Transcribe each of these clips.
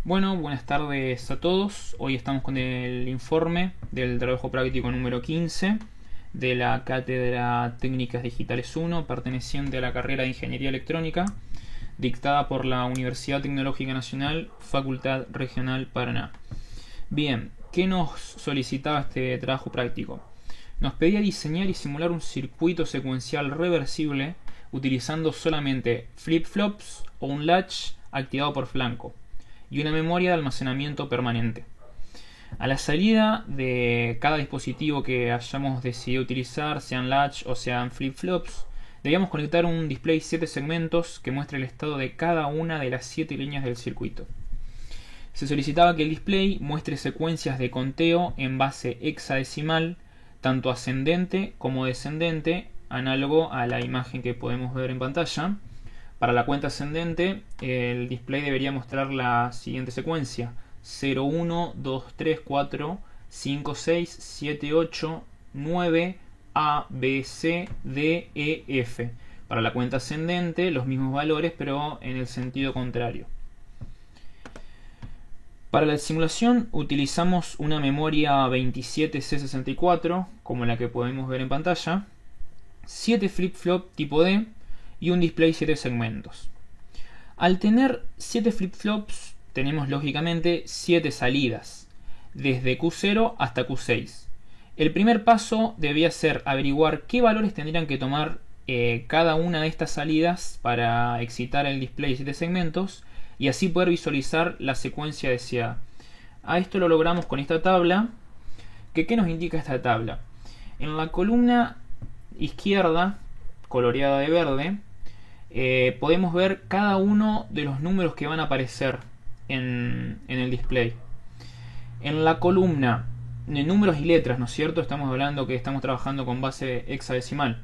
Bueno, buenas tardes a todos. Hoy estamos con el informe del trabajo práctico número 15 de la Cátedra Técnicas Digitales 1, perteneciente a la carrera de Ingeniería Electrónica, dictada por la Universidad Tecnológica Nacional, Facultad Regional Paraná. Bien, ¿qué nos solicitaba este trabajo práctico? Nos pedía diseñar y simular un circuito secuencial reversible utilizando solamente flip-flops o un latch activado por flanco y una memoria de almacenamiento permanente. A la salida de cada dispositivo que hayamos decidido utilizar, sean latch o sean flip-flops, debíamos conectar un display 7 segmentos que muestre el estado de cada una de las 7 líneas del circuito. Se solicitaba que el display muestre secuencias de conteo en base hexadecimal, tanto ascendente como descendente, análogo a la imagen que podemos ver en pantalla. Para la cuenta ascendente, el display debería mostrar la siguiente secuencia: 0, 1, 2, 3, 4, 5, 6, 7, 8, 9, A, B, C, D, E, F. Para la cuenta ascendente, los mismos valores, pero en el sentido contrario. Para la simulación utilizamos una memoria 27C64, como la que podemos ver en pantalla, 7 flip-flop tipo D, y un display 7 segmentos. Al tener 7 flip-flops, tenemos lógicamente 7 salidas, desde Q0 hasta Q6. El primer paso debía ser averiguar qué valores tendrían que tomar cada una de estas salidas para excitar el display 7 segmentos y así poder visualizar la secuencia deseada. A esto lo logramos con esta tabla. ¿Qué nos indica esta tabla? En la columna izquierda, coloreada de verde, podemos ver cada uno de los números que van a aparecer en el display. En la columna de números y letras, ¿no es cierto? Estamos hablando que estamos trabajando con base hexadecimal.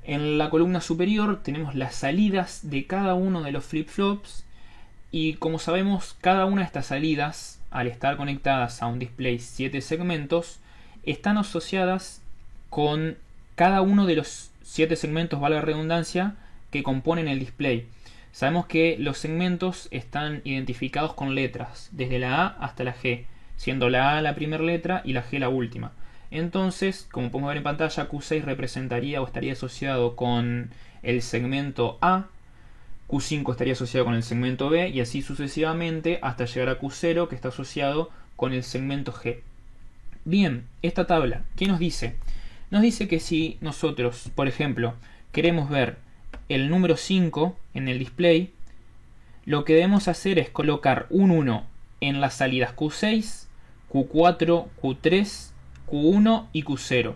En la columna superior tenemos las salidas de cada uno de los flip-flops y, como sabemos, cada una de estas salidas, al estar conectadas a un display 7 segmentos, están asociadas con cada uno de los 7 segmentos, valga la redundancia, que componen el display. Sabemos que los segmentos están identificados con letras, desde la A hasta la G, siendo la A la primera letra y la G la última. Entonces, como podemos ver en pantalla, Q6 representaría o estaría asociado con el segmento A, Q5 estaría asociado con el segmento B y así sucesivamente hasta llegar a Q0, que está asociado con el segmento G. Bien, esta tabla, ¿qué nos dice? Nos dice que si nosotros, por ejemplo, queremos ver el número 5 en el display, lo que debemos hacer es colocar un 1 en las salidas Q6, Q4, Q3, Q1 y Q0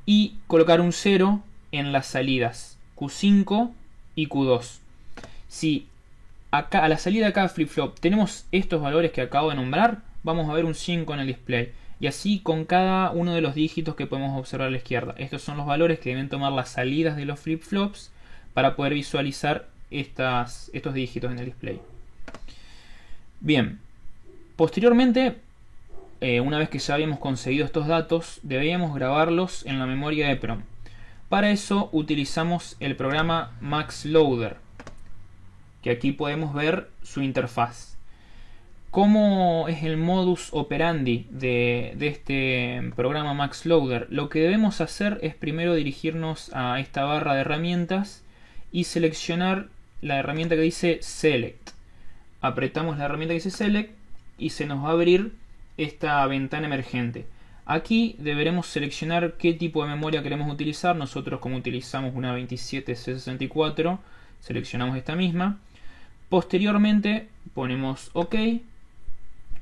y colocar un 0 en las salidas Q5 y Q2. Si acá, a la salida de cada flip-flop tenemos estos valores que acabo de nombrar, vamos a ver un 5 en el display. Y así con cada uno de los dígitos que podemos observar a la izquierda. Estos son los valores que deben tomar las salidas de los flip-flops para poder visualizar estos dígitos en el display. Bien, posteriormente, una vez que ya habíamos conseguido estos datos, deberíamos grabarlos en la memoria EEPROM. Para eso utilizamos el programa MaxLoader, que aquí podemos ver su interfaz. ¿Cómo es el modus operandi de este programa MaxLoader? Lo que debemos hacer es primero dirigirnos a esta barra de herramientas y seleccionar la herramienta que dice Select. Apretamos la herramienta que dice Select y se nos va a abrir esta ventana emergente. Aquí deberemos seleccionar qué tipo de memoria queremos utilizar. Nosotros, como utilizamos una 27C64, seleccionamos esta misma. Posteriormente ponemos OK.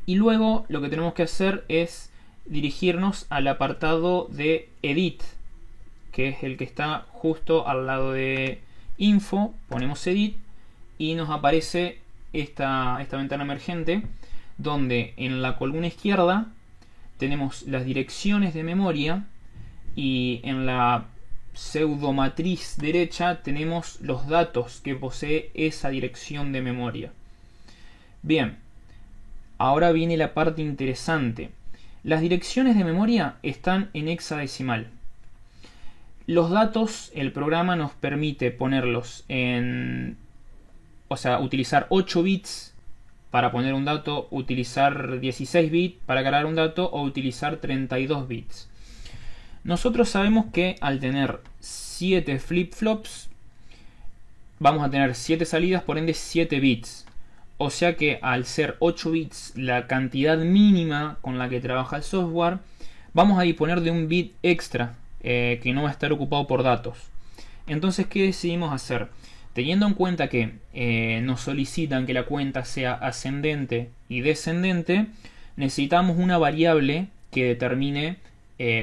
Y luego lo que tenemos que hacer es dirigirnos al apartado de Edit, que es el que está justo al lado de Info. Ponemos Edit y nos aparece esta ventana emergente, donde en la columna izquierda tenemos las direcciones de memoria y en la pseudomatriz derecha tenemos los datos que posee esa dirección de memoria. Bien, ahora viene la parte interesante. Las direcciones de memoria están en hexadecimal. Los datos, el programa nos permite ponerlos en... O sea, utilizar 8 bits para poner un dato, utilizar 16 bits para cargar un dato o utilizar 32 bits. Nosotros sabemos que al tener 7 flip-flops vamos a tener 7 salidas, por ende 7 bits. O sea que al ser 8 bits la cantidad mínima con la que trabaja el software, vamos a disponer de un bit extra que no va a estar ocupado por datos. Entonces, ¿qué decidimos hacer? Teniendo en cuenta que nos solicitan que la cuenta sea ascendente y descendente, necesitamos una variable que determine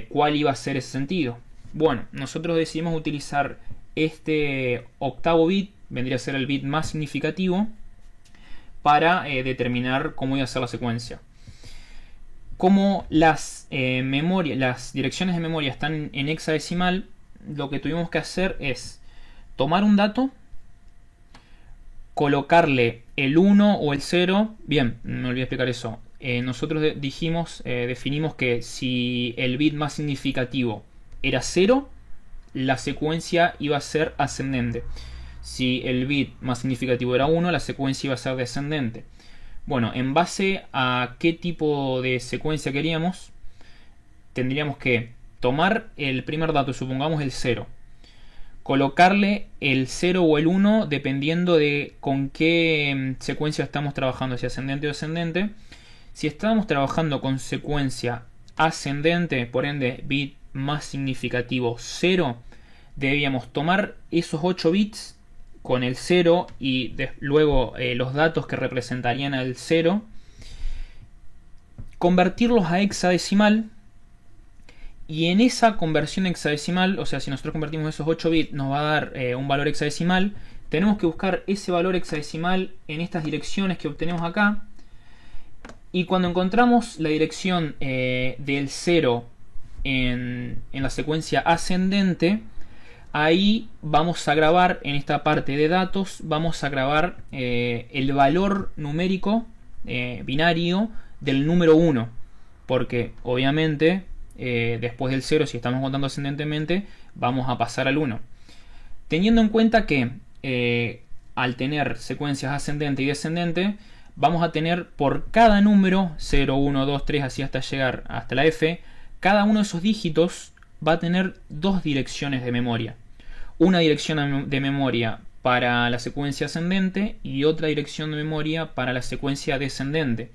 cuál iba a ser ese sentido. Bueno, nosotros decidimos utilizar este octavo bit, vendría a ser el bit más significativo, para determinar cómo iba a ser la secuencia. Como las direcciones de memoria están en hexadecimal, lo que tuvimos que hacer es tomar un dato, colocarle el 1 o el 0. Bien, me olvidé explicar eso. Nosotros definimos que si el bit más significativo era 0, la secuencia iba a ser ascendente. Si el bit más significativo era 1, la secuencia iba a ser descendente. Bueno, en base a qué tipo de secuencia queríamos, tendríamos que tomar el primer dato, supongamos el 0, colocarle el 0 o el 1 dependiendo de con qué secuencia estamos trabajando, si ascendente o descendente. Si estamos trabajando con secuencia ascendente, por ende bit más significativo 0, debíamos tomar esos 8 bits con el 0 y luego los datos que representarían al 0, convertirlos a hexadecimal, y en esa conversión hexadecimal, o sea, si nosotros convertimos esos 8 bits nos va a dar un valor hexadecimal. Tenemos que buscar ese valor hexadecimal en estas direcciones que obtenemos acá, y cuando encontramos la dirección del 0 en la secuencia ascendente, ahí vamos a grabar, en esta parte de datos, vamos a grabar el valor numérico binario del número 1. Porque obviamente después del 0, si estamos contando ascendentemente, vamos a pasar al 1. Teniendo en cuenta que al tener secuencias ascendente y descendente, vamos a tener por cada número, 0, 1, 2, 3, así hasta llegar hasta la F, cada uno de esos dígitos va a tener dos direcciones de memoria. Una dirección de memoria para la secuencia ascendente y otra dirección de memoria para la secuencia descendente.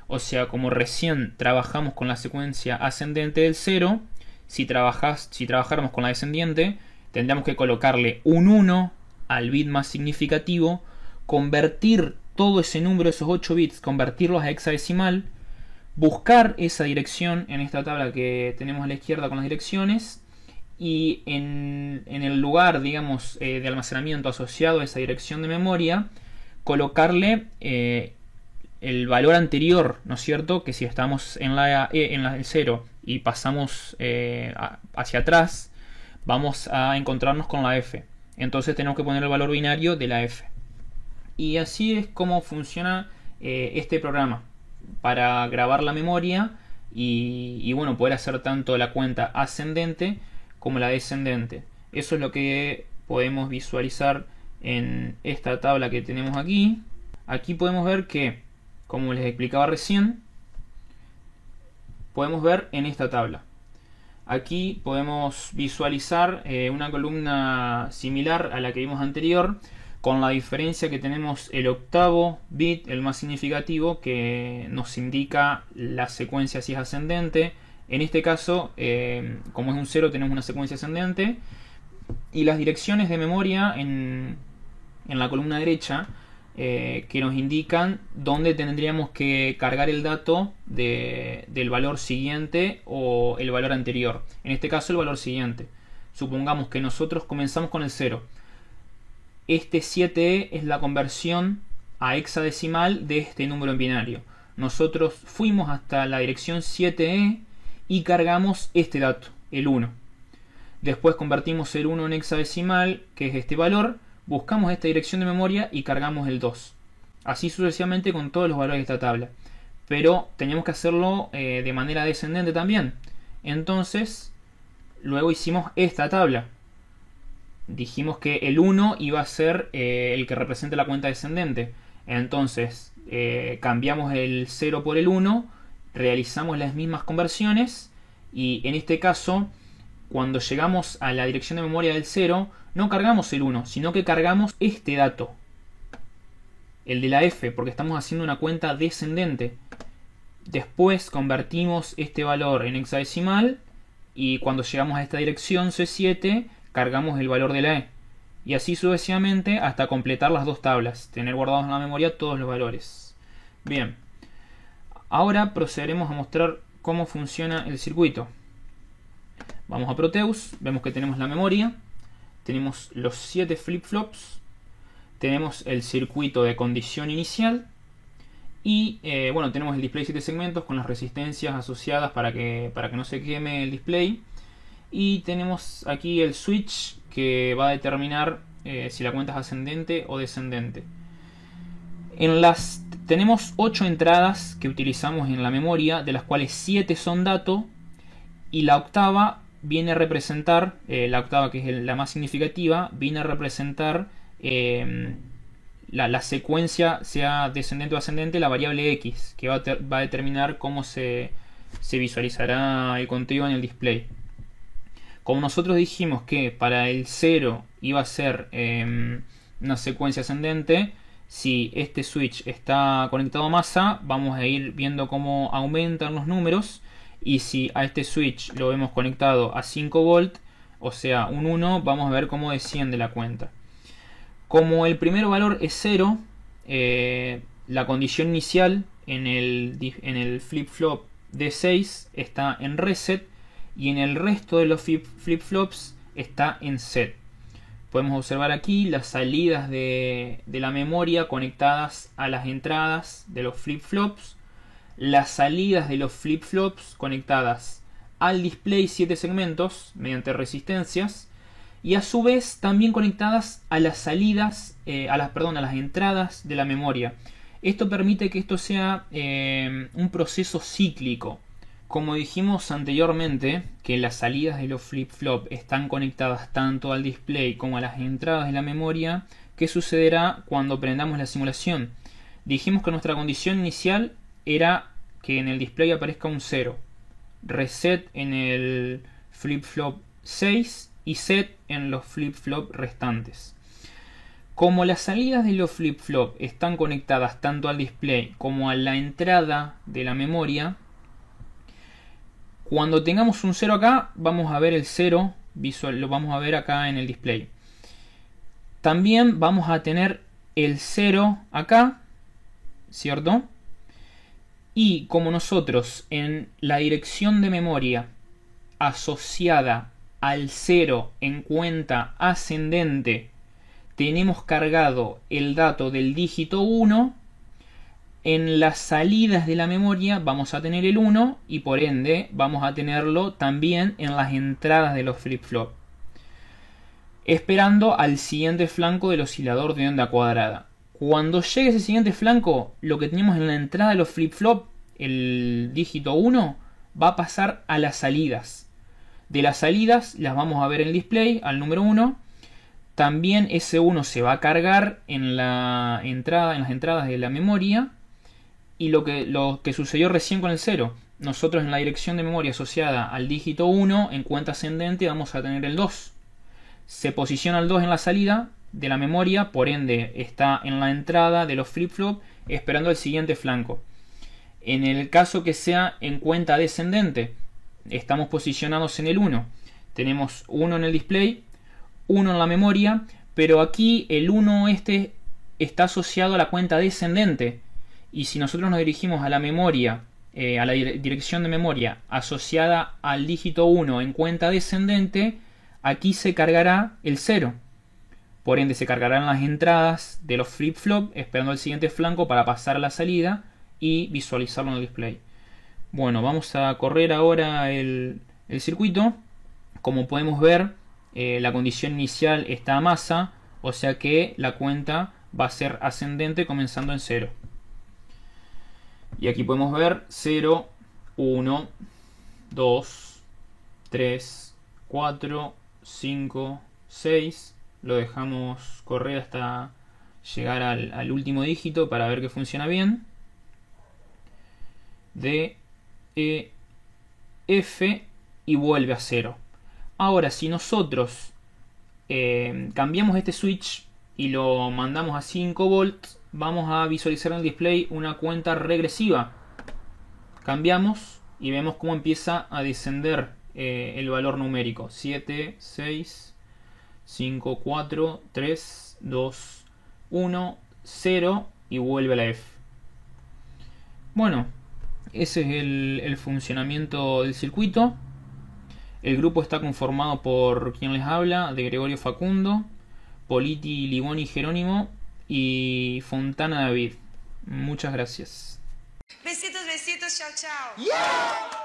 O sea, como recién trabajamos con la secuencia ascendente del 0, si trabajáramos con la descendiente, tendríamos que colocarle un 1 al bit más significativo, convertir todo ese número, esos 8 bits, convertirlos a hexadecimal, buscar esa dirección en esta tabla que tenemos a la izquierda con las direcciones, y en el lugar, digamos, de almacenamiento asociado a esa dirección de memoria, colocarle el valor anterior, ¿no es cierto? Que si estamos en el 0 y pasamos hacia atrás, vamos a encontrarnos con la F. Entonces tenemos que poner el valor binario de la F. Y así es como funciona este programa para grabar la memoria y bueno, poder hacer tanto la cuenta ascendente como la descendente. Eso es lo que podemos visualizar en esta tabla que tenemos aquí. Aquí podemos ver que, como les explicaba recién, podemos ver en esta tabla. Aquí podemos visualizar una columna similar a la que vimos anterior, con la diferencia que tenemos el octavo bit, el más significativo, que nos indica la secuencia si es ascendente. En este caso, como es un 0, tenemos una secuencia ascendente. Y las direcciones de memoria en la columna derecha, que nos indican dónde tendríamos que cargar el dato del valor siguiente o el valor anterior. En este caso, el valor siguiente. Supongamos que nosotros comenzamos con el 0. Este 7e es la conversión a hexadecimal de este número en binario. Nosotros fuimos hasta la dirección 7e y cargamos este dato, el 1. Después convertimos el 1 en hexadecimal, que es este valor, buscamos esta dirección de memoria y cargamos el 2. Así sucesivamente con todos los valores de esta tabla. Pero teníamos que hacerlo de manera descendente también. Entonces, luego hicimos esta tabla. Dijimos que el 1 iba a ser el que represente la cuenta descendente. Entonces, cambiamos el 0 por el 1, realizamos las mismas conversiones y en este caso, cuando llegamos a la dirección de memoria del 0, no cargamos el 1, sino que cargamos este dato, el de la F, porque estamos haciendo una cuenta descendente. Después convertimos este valor en hexadecimal y cuando llegamos a esta dirección C7 cargamos el valor de la E. Y así sucesivamente hasta completar las dos tablas, tener guardados en la memoria todos los valores. Bien, ahora procederemos a mostrar cómo funciona el circuito. Vamos a Proteus, vemos que tenemos la memoria, tenemos los 7 flip-flops, tenemos el circuito de condición inicial y bueno, tenemos el display 7 segmentos con las resistencias asociadas para que no se queme el display. Y tenemos aquí el switch que va a determinar si la cuenta es ascendente o descendente. Tenemos 8 entradas que utilizamos en la memoria, de las cuales 7 son dato y la octava viene a representar, la octava que es la más significativa, viene a representar la secuencia, sea descendente o ascendente, la variable X, que va a determinar cómo se visualizará el contenido en el display. Como nosotros dijimos que para el 0 iba a ser una secuencia ascendente, si este switch está conectado a masa, vamos a ir viendo cómo aumentan los números. Y si a este switch lo vemos conectado a 5 volt, o sea un 1, vamos a ver cómo desciende la cuenta. Como el primer valor es 0, la condición inicial en el flip-flop D6 está en reset y en el resto de los flip-flops está en set. Podemos observar aquí las salidas de la memoria conectadas a las entradas de los flip-flops, las salidas de los flip-flops conectadas al display 7 segmentos mediante resistencias y a su vez también conectadas a las salidas, a las entradas de la memoria. Esto permite que esto sea un proceso cíclico. Como dijimos anteriormente, que las salidas de los flip-flop están conectadas tanto al display como a las entradas de la memoria, ¿qué sucederá cuando prendamos la simulación? Dijimos que nuestra condición inicial era que en el display aparezca un 0, reset en el flip-flop 6 y set en los flip-flop restantes. Como las salidas de los flip-flop están conectadas tanto al display como a la entrada de la memoria, cuando tengamos un 0 acá, vamos a ver el 0 visual, lo vamos a ver acá en el display. También vamos a tener el 0 acá, ¿cierto? Y como nosotros en la dirección de memoria asociada al 0 en cuenta ascendente tenemos cargado el dato del dígito 1, en las salidas de la memoria vamos a tener el 1 y por ende vamos a tenerlo también en las entradas de los flip-flop, esperando al siguiente flanco del oscilador de onda cuadrada. Cuando llegue ese siguiente flanco, lo que teníamos en la entrada de los flip-flop, el dígito 1, va a pasar a las salidas. De las salidas las vamos a ver en el display, al número 1. También ese 1 se va a cargar en las entradas de la memoria. Y lo que sucedió recién con el 0. Nosotros en la dirección de memoria asociada al dígito 1, en cuenta ascendente, vamos a tener el 2. Se posiciona el 2 en la salida de la memoria, por ende está en la entrada de los flip-flop esperando el siguiente flanco. En el caso que sea en cuenta descendente, estamos posicionados en el 1. Tenemos 1 en el display, 1 en la memoria, pero aquí el 1 está asociado a la cuenta descendente. Y si nosotros nos dirigimos a la memoria, a la dirección de memoria asociada al dígito 1 en cuenta descendente, aquí se cargará el 0. Por ende se cargarán las entradas de los flip-flop esperando el siguiente flanco para pasar a la salida y visualizarlo en el display. Bueno, vamos a correr ahora el circuito. Como podemos ver, la condición inicial está a masa, o sea que la cuenta va a ser ascendente comenzando en 0. Y aquí podemos ver 0, 1, 2, 3, 4, 5, 6. Lo dejamos correr hasta llegar al último dígito para ver que funciona bien. D, E, F y vuelve a 0. Ahora, si nosotros cambiamos este switch y lo mandamos a 5 volts, vamos a visualizar en el display una cuenta regresiva. Cambiamos y vemos cómo empieza a descender el valor numérico. 7, 6, 5, 4, 3, 2, 1, 0 y vuelve a la F. Bueno, ese es el funcionamiento del circuito. El grupo está conformado por quien les habla, de Gregorio Facundo, Politi, Liboni, Jerónimo y Fontana David. Muchas gracias. Besitos, besitos, chao, chao. Yeah.